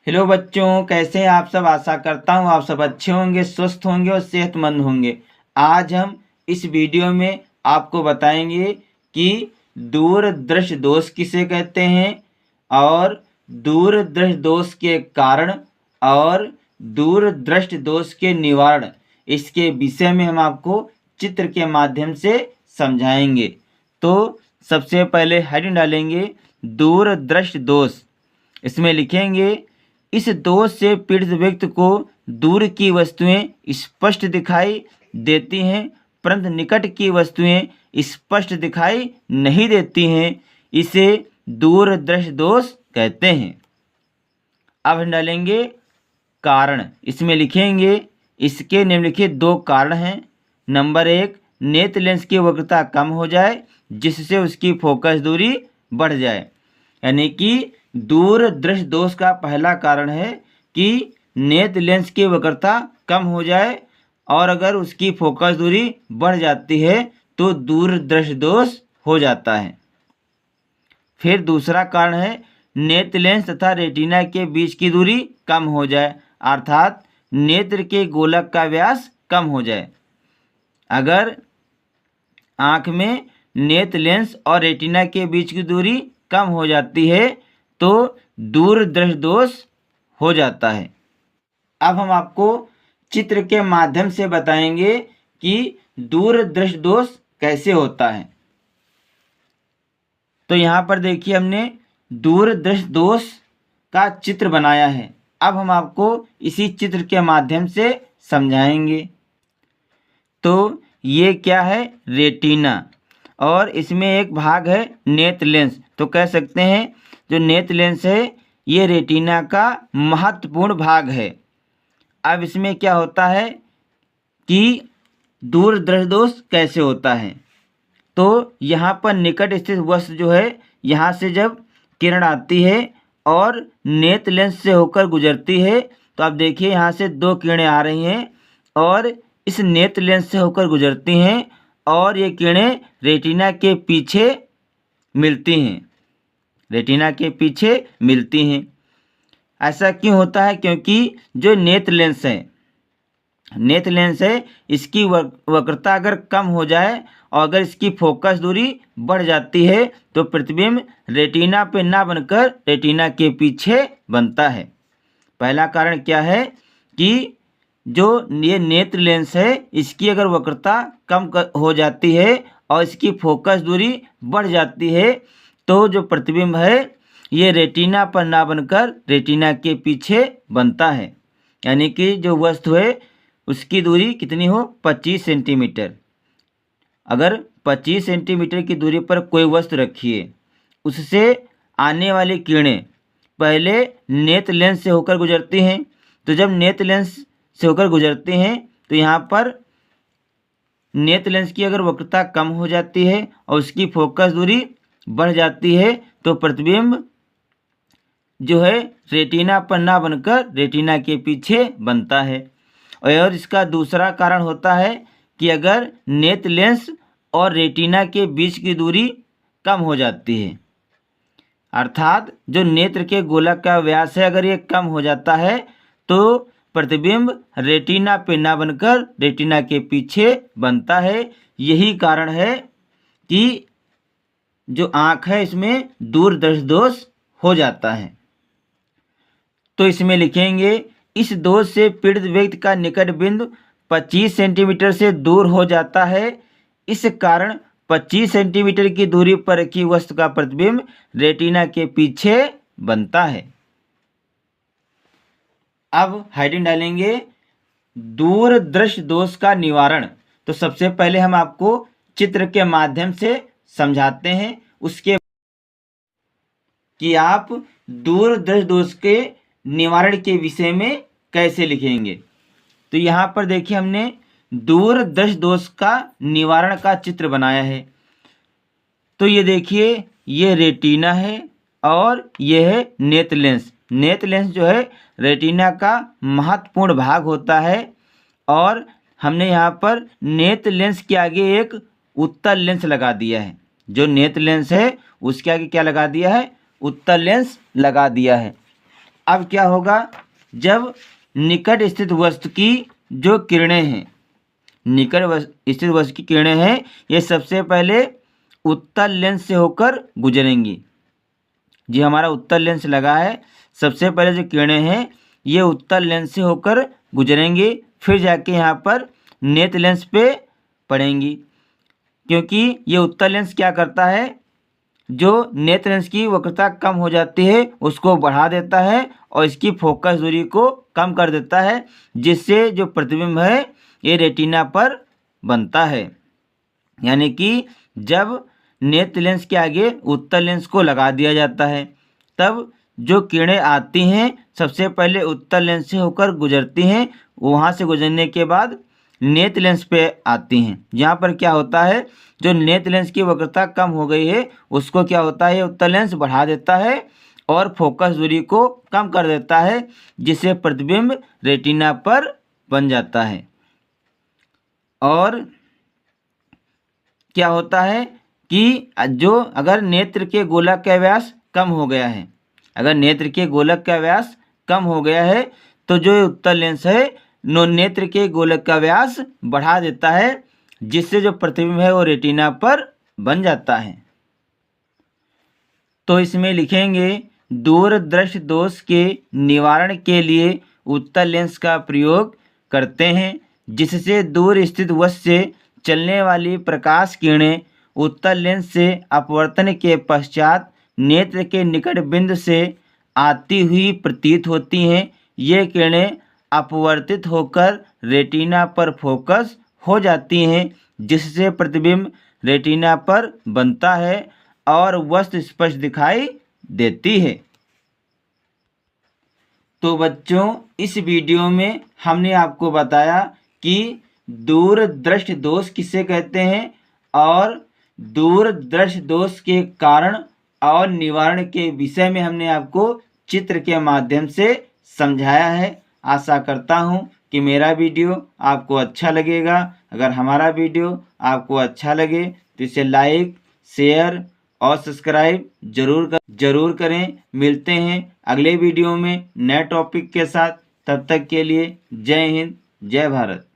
Hello बच्चों, कैसे हैं आप सब। आशा करता हूँ आप सब अच्छे होंगे, स्वस्थ होंगे और सेहतमंद होंगे। आज हम इस वीडियो में आपको बताएंगे कि दूरदृष्टि दोष किसे कहते हैं और दूरदृष्टि दोष के कारण और दूरदृष्टि दोष के निवारण, इसके विषय में हम आपको चित्र के माध्यम से समझाएंगे। तो सबसे पहले हेडिंग डालेंगे दूरदृष्टि दोष। इसमें लिखेंगे इस दोष से पीड़ित व्यक्ति को दूर की वस्तुएं स्पष्ट दिखाई देती हैं परंतु निकट की वस्तुएं स्पष्ट दिखाई नहीं देती हैं। इसे दूरदृष्टि दोष कहते हैं। अब हम डालेंगे कारण। इसमें लिखेंगे इसके निम्नलिखित दो कारण हैं। नंबर 1, नेत्र लेंस की वक्रता कम हो जाए जिससे उसकी फोकस दूरी बढ़ जाए। यानी कि दूरदृष्टि दोष का पहला कारण है कि नेत्र लेंस की वक्रता कम हो जाए और अगर उसकी फोकस दूरी बढ़ जाती है तो दूरदृष्टि दोष हो जाता है। फिर दूसरा कारण है नेत्र लेंस तथा रेटिना के बीच की दूरी कम हो जाए, अर्थात नेत्र के गोलक का व्यास कम हो जाए। अगर आँख में नेत्र लेंस और रेटिना के बीच की दूरी कम हो जाती है तो दूरदृष्टि दोष हो जाता है। अब हम आपको चित्र के माध्यम से बताएंगे कि दूरदृष्टि दोष कैसे होता है। तो यहाँ पर देखिए हमने दूरदृष्टि दोष का चित्र बनाया है। अब हम आपको इसी चित्र के माध्यम से समझाएंगे। तो ये क्या है, रेटिना, और इसमें एक भाग है नेत्र लेंस। तो कह सकते हैं जो नेत्र लेंस है ये रेटिना का महत्वपूर्ण भाग है। अब इसमें क्या होता है कि दूरदृष्टि दोष कैसे होता है। तो यहाँ पर निकट स्थित वस्तु जो है यहाँ से जब किरण आती है और नेत्र लेंस से होकर गुजरती है तो आप देखिए यहाँ से दो किरणें आ रही हैं और इस नेत्र लेंस से होकर गुजरती हैं और ये किरणें रेटिना के पीछे मिलती हैं, रेटिना के पीछे मिलती हैं। ऐसा क्यों होता है? क्योंकि जो नेत्र लेंस है इसकी वक्रता अगर कम हो जाए और अगर इसकी फोकस दूरी बढ़ जाती है तो प्रतिबिंब रेटिना पे ना बनकर रेटिना के पीछे बनता है। पहला कारण क्या है कि जो ये नेत्र लेंस है इसकी अगर वक्रता कम हो जाती है और इसकी फोकस दूरी बढ़ जाती है तो जो प्रतिबिंब है ये रेटिना पर ना बनकर रेटिना के पीछे बनता है। यानी कि जो वस्तु है उसकी दूरी कितनी हो, 25 सेंटीमीटर। अगर 25 सेंटीमीटर की दूरी पर कोई वस्तु रखिए, उससे आने वाली किरणें पहले नेत्र लेंस से होकर गुजरती हैं। तो जब नेत्र लेंस से होकर गुजरते हैं तो यहाँ पर नेत्र लेंस की अगर वक्रता कम हो जाती है और उसकी फोकस दूरी बढ़ जाती है तो प्रतिबिंब जो है रेटिना पर ना बनकर रेटिना के पीछे बनता है। और इसका दूसरा कारण होता है कि अगर नेत्र लेंस और रेटिना के बीच की दूरी कम हो जाती है, अर्थात जो नेत्र के गोलक का व्यास है अगर ये कम हो जाता है तो प्रतिबिंब रेटिना पे ना बनकर रेटिना के पीछे बनता है। यही कारण है कि जो आँख है इसमें दूरदृष्टि दोष हो जाता है। तो इसमें लिखेंगे इस दोष से पीड़ित व्यक्ति का निकट बिंदु 25 सेंटीमीटर से दूर हो जाता है। इस कारण 25 सेंटीमीटर की दूरी पर रखी वस्तु का प्रतिबिंब रेटिना के पीछे बनता है। अब हेडिंग डालेंगे दूरदृष्टि दोष का निवारण। तो सबसे पहले हम आपको चित्र के माध्यम से समझाते हैं उसके कि आप दूरदृष्टि दोष के निवारण के विषय में कैसे लिखेंगे। तो यहाँ पर देखिए हमने दूरदृष्टि दोष का निवारण का चित्र बनाया है। तो ये देखिए ये रेटिना है और ये है नेत्र लेंस। नेत्र लेंस जो है रेटिना का महत्वपूर्ण भाग होता है और हमने यहाँ पर नेत्र लेंस के आगे एक उत्तल लेंस लगा दिया है। जो नेत्र लेंस है उसके आगे क्या लगा दिया है, उत्तल लेंस लगा दिया है। अब क्या होगा, जब निकट स्थित वस्तु की जो किरणें हैं, स्थित वस्तु की किरणें हैं, ये सबसे पहले उत्तल लेंस से होकर गुजरेंगी। जी हमारा उत्तल लेंस लगा है, सबसे पहले जो किरणें हैं ये उत्तल लेंस से होकर गुजरेंगी, फिर जाके यहाँ पर नेत्र लेंस पे पड़ेंगी। क्योंकि ये उत्तल लेंस क्या करता है, जो नेत्र लेंस की वक्रता कम हो जाती है उसको बढ़ा देता है और इसकी फोकस दूरी को कम कर देता है, जिससे जो प्रतिबिंब है ये रेटिना पर बनता है। यानी कि जब नेत्र लेंस के आगे उत्तल लेंस को लगा दिया जाता है, तब जो किरणें आती हैं सबसे पहले उत्तल लेंस से होकर गुजरती हैं, वहाँ से गुजरने के बाद नेत्र लेंस पे आती हैं। यहाँ पर क्या होता है, जो नेत्र लेंस की वक्रता कम हो गई है उसको क्या होता है, उत्तल लेंस बढ़ा देता है और फोकस दूरी को कम कर देता है, जिससे प्रतिबिंब रेटिना पर बन जाता है। और क्या होता है कि जो अगर नेत्र के गोलक का व्यास कम हो गया है, अगर नेत्र के गोलक का व्यास कम हो गया है तो जो उत्तल लेंस है नेत्र के गोलक का व्यास बढ़ा देता है, जिससे जो प्रतिबिंब है वो रेटिना पर बन जाता है। तो इसमें लिखेंगे दूरदृष्टि दोष के निवारण के लिए उत्तल लेंस का प्रयोग करते हैं, जिससे दूर स्थित वस्तु से चलने वाली प्रकाश किरणें उत्तल लेंस से अपवर्तन के पश्चात नेत्र के निकट बिंदु से आती हुई प्रतीत होती हैं। ये किरणें अपवर्तित होकर रेटिना पर फोकस हो जाती हैं, जिससे प्रतिबिंब रेटिना पर बनता है और वस्तु स्पष्ट दिखाई देती है। तो बच्चों, इस वीडियो में हमने आपको बताया कि दूरदृष्टि दोष किसे कहते हैं और दूरदृष्टि दोष के कारण और निवारण के विषय में हमने आपको चित्र के माध्यम से समझाया है। आशा करता हूँ कि मेरा वीडियो आपको अच्छा लगेगा। अगर हमारा वीडियो आपको अच्छा लगे तो इसे लाइक, शेयर और सब्सक्राइब जरूर करें। मिलते हैं अगले वीडियो में नए टॉपिक के साथ। तब तक के लिए जय हिंद, जय भारत।